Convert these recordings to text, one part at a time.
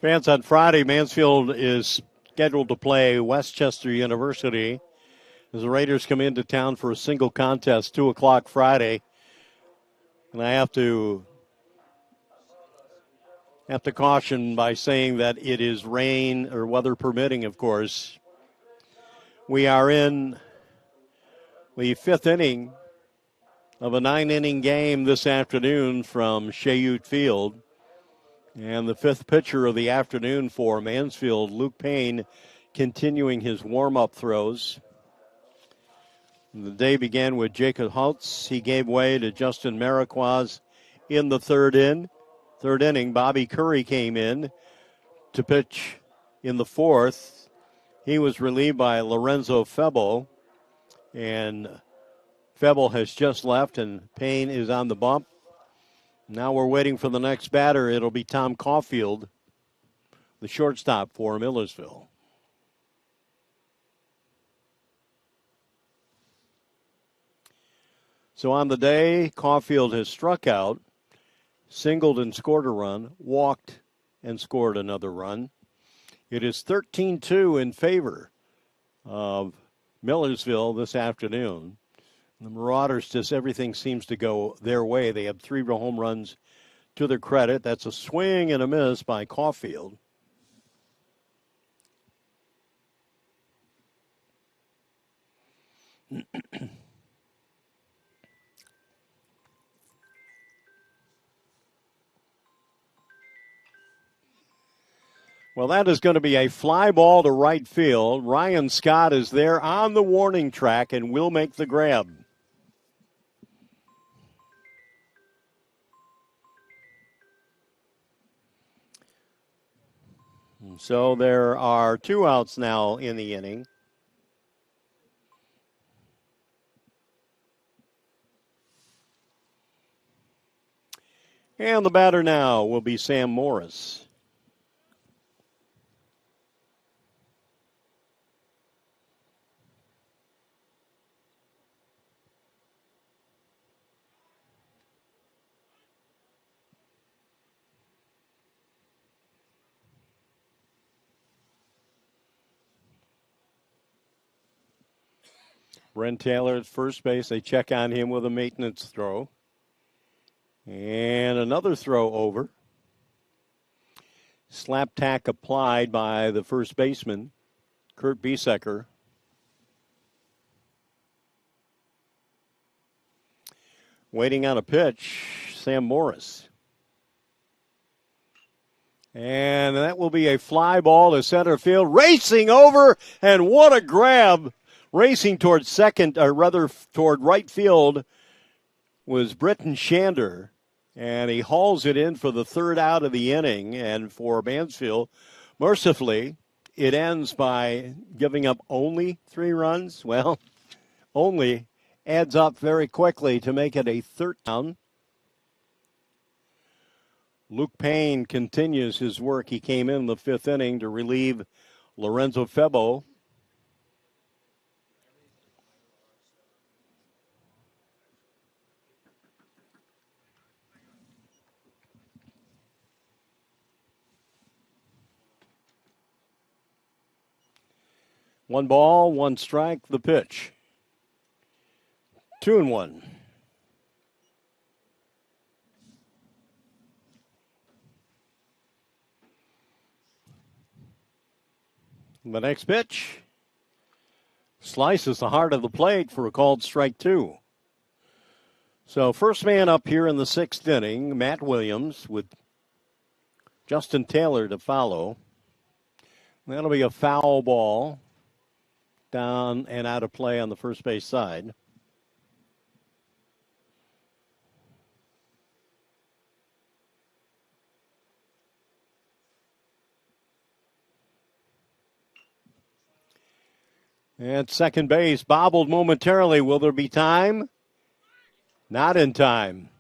Fans, on Friday, Mansfield is scheduled to play Westchester University as the Raiders come into town for a single contest, 2 o'clock Friday. And I have to caution by saying that it is rain or weather permitting, of course. We are in the fifth inning of a 9-inning game this afternoon from Shayute Field. And the fifth pitcher of the afternoon for Mansfield, Luke Payne, continuing his warm-up throws. The day began with Jacob Holtz. He gave way to Justin Mariquaz in the third inning. Bobby Curry came in to pitch in the fourth. He was relieved by Lorenzo Febo. And Febo has just left, and Payne is on the bump. Now we're waiting for the next batter. It'll be Tom Caulfield, the shortstop for Millersville. So on the day, Caulfield has struck out, singled and scored a run, walked and scored another run. It is 13-2 in favor of Millersville this afternoon. The Marauders, just everything seems to go their way. They have 3 home runs to their credit. That's a swing and a miss by Caulfield. Well, that is going to be a fly ball to right field. Ryan Scott is there on the warning track and will make the grab. So there are 2 outs now in the inning. And the batter now will be Sam Morris. Brent Taylor at first base. They check on him with a maintenance throw. And another throw over. Slap tack applied by the first baseman, Kurt Biesecker. Waiting on a pitch, Sam Morris. And that will be a fly ball to center field. Racing over, and what a grab. Racing toward second, or rather toward right field, was Britton Shander. And he hauls it in for the third out of the inning. And for Mansfield, mercifully, it ends by giving up only 3 runs. Well, only adds up very quickly to make it a third down. Luke Payne continues his work. He came in the fifth inning to relieve Lorenzo Febo. One ball, one strike, the pitch. 2-1. The next pitch slices the heart of the plate for a called strike 2. So first man up here in the sixth inning, Matt Williams with Justin Taylor to follow. That'll be a foul ball down and out of play on the first base side. At second base, bobbled momentarily. Will there be time? Not in time.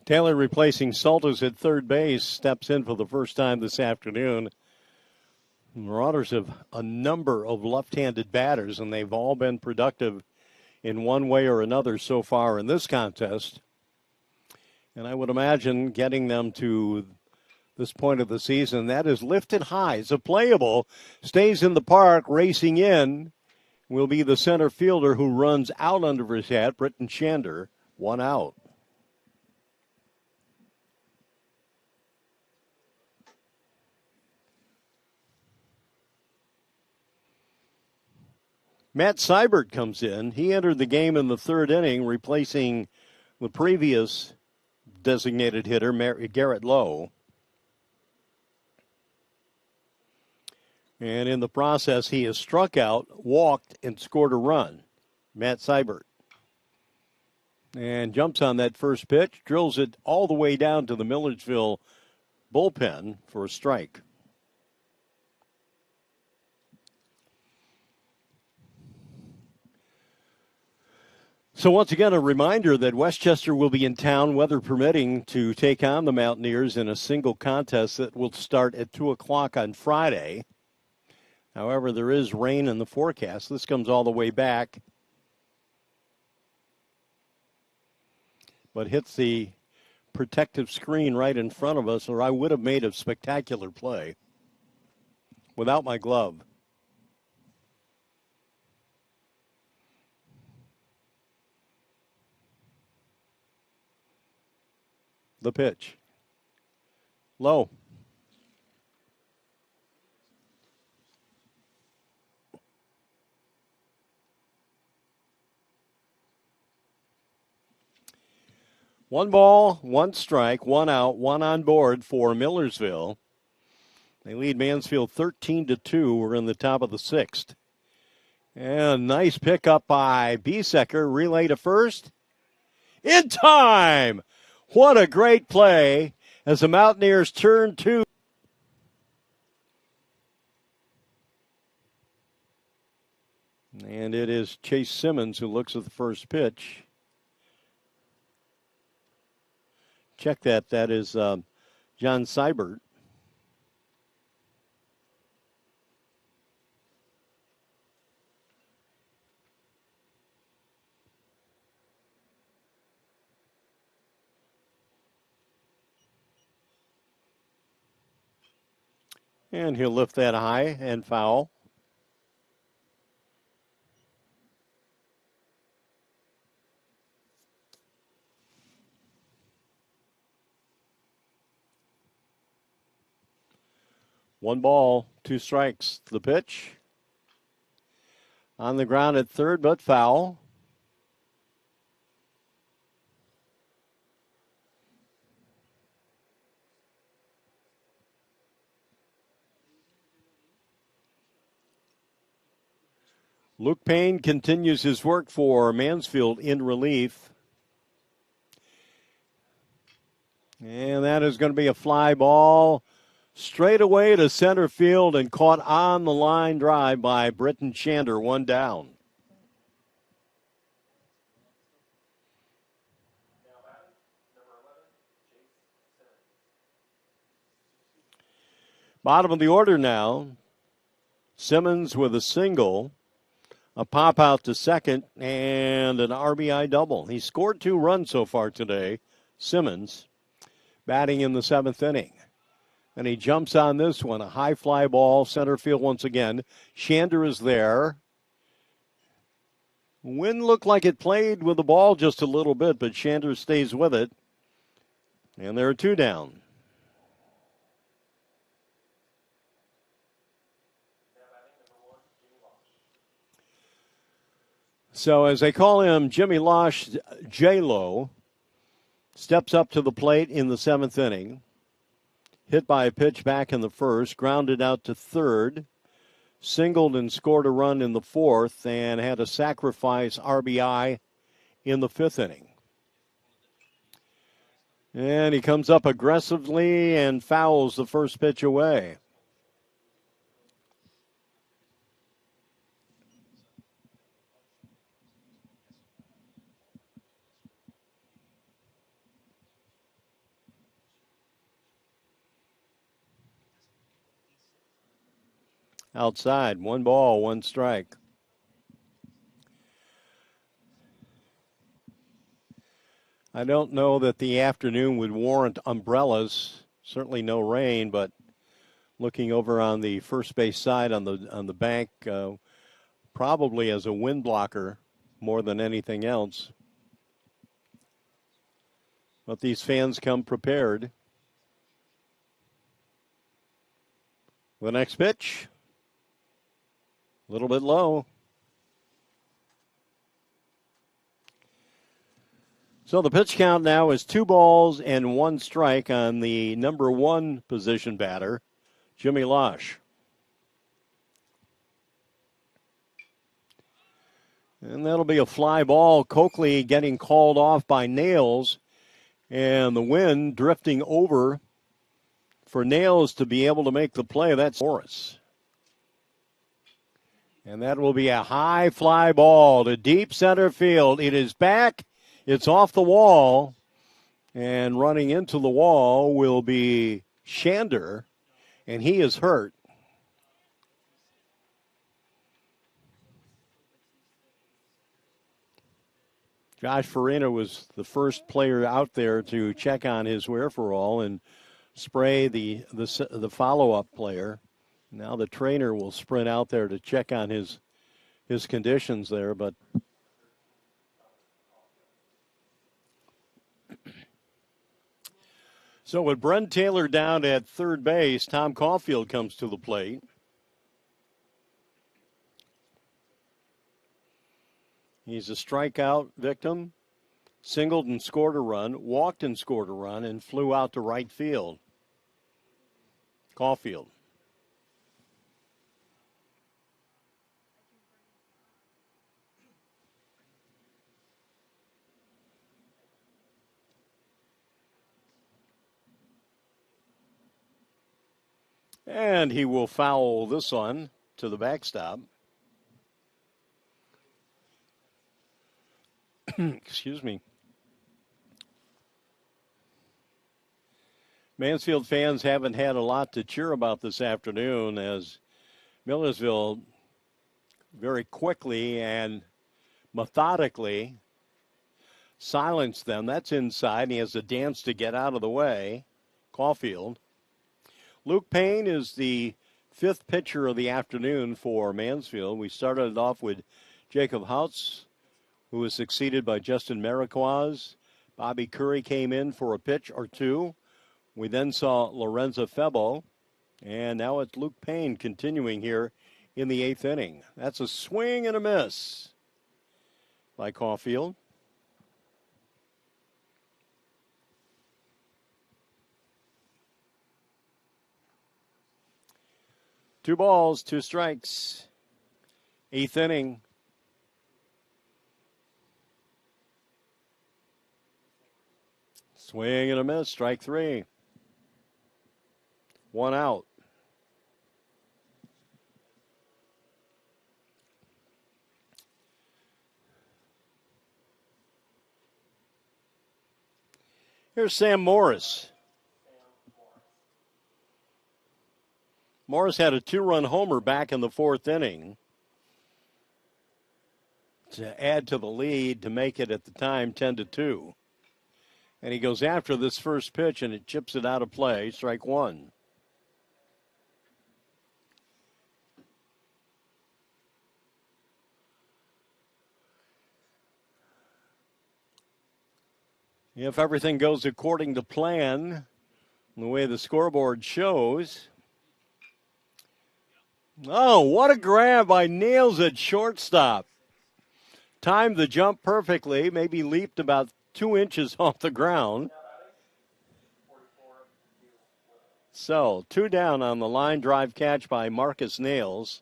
Taylor, replacing Saltus at third base, steps in for the first time this afternoon. The Marauders have a number of left-handed batters, and they've all been productive in one way or another so far in this contest. And I would imagine getting them to this point of the season, that is lifted high. It's a playable, stays in the park, racing in, will be the center fielder who runs out under his hat, Britton Shander, 1 out. Matt Seibert comes in. He entered the game in the third inning, replacing the previous designated hitter, Garrett Lowe. And in the process, he has struck out, walked, and scored a run. Matt Seibert. And jumps on that first pitch, drills it all the way down to the Millersville bullpen for a strike. So once again, a reminder that Westchester will be in town, weather permitting, to take on the Mountaineers in a single contest that will start at 2 o'clock on Friday. However, there is rain in the forecast. This comes all the way back, but hits the protective screen right in front of us, or I would have made a spectacular play without my glove. The pitch. Low. One ball, one strike, 1 out, 1 on board for Millersville. They lead Mansfield 13-2. We're in the top of the 6th. And nice pickup by Biesecker. Relay to first. In time! What a great play as the Mountaineers turn 2. And it is Chase Simmons who looks at the first pitch. Check that. That is John Seibert. And he'll lift that high and foul. One ball, 2 strikes. The pitch. On the ground at third, but foul. Luke Payne continues his work for Mansfield in relief. And that is going to be a fly ball straight away to center field and caught on the line drive by Britton Shander, 1 down. Bottom of the order now. Simmons with a single, a pop out to second, and an RBI double. He scored 2 runs so far today, Simmons, batting in the 7th inning. And he jumps on this one, a high fly ball, center field once again. Shander is there. Wind looked like it played with the ball just a little bit, but Shander stays with it. And there are 2 down. So as they call him, Jimmy Losh, J-Lo, steps up to the plate in the 7th inning. Hit by a pitch back in the first, grounded out to third, singled and scored a run in the 4th, and had a sacrifice RBI in the 5th inning. And he comes up aggressively and fouls the first pitch away. outside. 1 ball, 1 strike. I don't know that the afternoon would warrant umbrellas. Certainly no rain, but looking over on the first base side on the bank, probably as a wind blocker more than anything else. But these fans come prepared. The next pitch, a little bit low. So the pitch count now is 2 balls and 1 strike on the number 1 position batter, Jimmy Losh. And that'll be a fly ball. Coakley getting called off by Nails, and the wind drifting over for Nails to be able to make the play. That's Morris. And that will be a high fly ball to deep center field. It is back. It's off the wall, and running into the wall will be Shander, and he is hurt. Josh Farina was the first player out there to check on his wherewithal and spray the follow-up player. Now the trainer will sprint out there to check on his conditions there, but so with Brent Taylor down at third base, Tom Caulfield comes to the plate. He's a strikeout victim, singled and scored a run, walked and scored a run, and flew out to right field. Caulfield. And he will foul this one to the backstop. Excuse me. Mansfield fans haven't had a lot to cheer about this afternoon as Millersville very quickly and methodically silenced them. That's inside. He has a dance to get out of the way. Caulfield. Luke Payne is the 5th pitcher of the afternoon for Mansfield. We started it off with Jacob Houts, who was succeeded by Justin Mariquaz. Bobby Curry came in for a pitch or two. We then saw Lorenzo Febo, and now it's Luke Payne continuing here in the 8th inning. That's a swing and a miss by Caulfield. Two balls, 2 strikes. 8th inning. Swing and a miss, strike 3. 1 out. Here's Sam Morris. Morris had a 2-run homer back in the 4th inning to add to the lead to make it at the time 10-2. And he goes after this first pitch and it chips it out of play, strike 1. If everything goes according to plan, the way the scoreboard shows. Oh, what a grab by Nails at shortstop. Timed the jump perfectly, maybe leaped about 2 inches off the ground. So, 2 down on the line drive catch by Marcus Nails.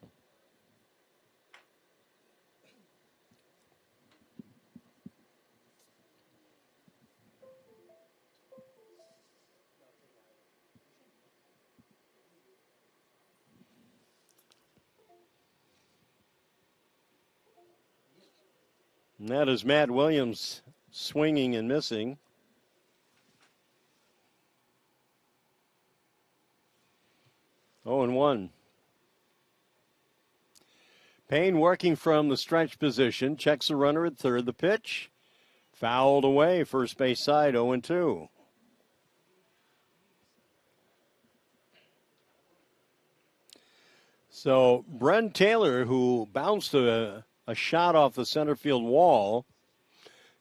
And that is Matt Williams swinging and missing. Oh, and 1. Payne working from the stretch position, checks the runner at third. The pitch, fouled away, first base side, 0-2. So Brent Taylor, who bounced a shot off the center field wall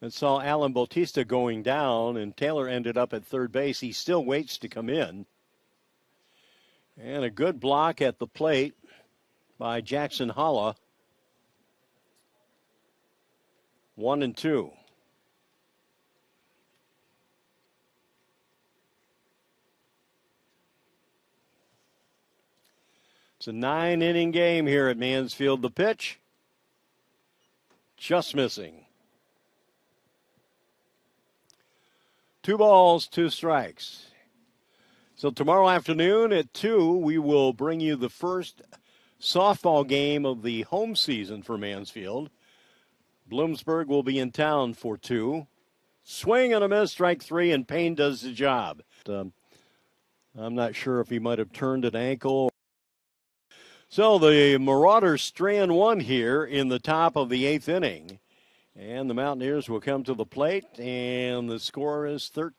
and saw Alan Bautista going down, and Taylor ended up at third base. He still waits to come in. And a good block at the plate by Jackson Holla. 1-2. It's a 9-inning game here at Mansfield. The pitch, just missing. 2 balls, 2 strikes. So tomorrow afternoon at 2, we will bring you the first softball game of the home season for Mansfield. Bloomsburg will be in town for 2. Swing and a miss, strike 3, and Payne does the job. I'm not sure if he might have turned an ankle. So the Marauders strand 1 here in the top of the 8th inning. And the Mountaineers will come to the plate, and the score is 13.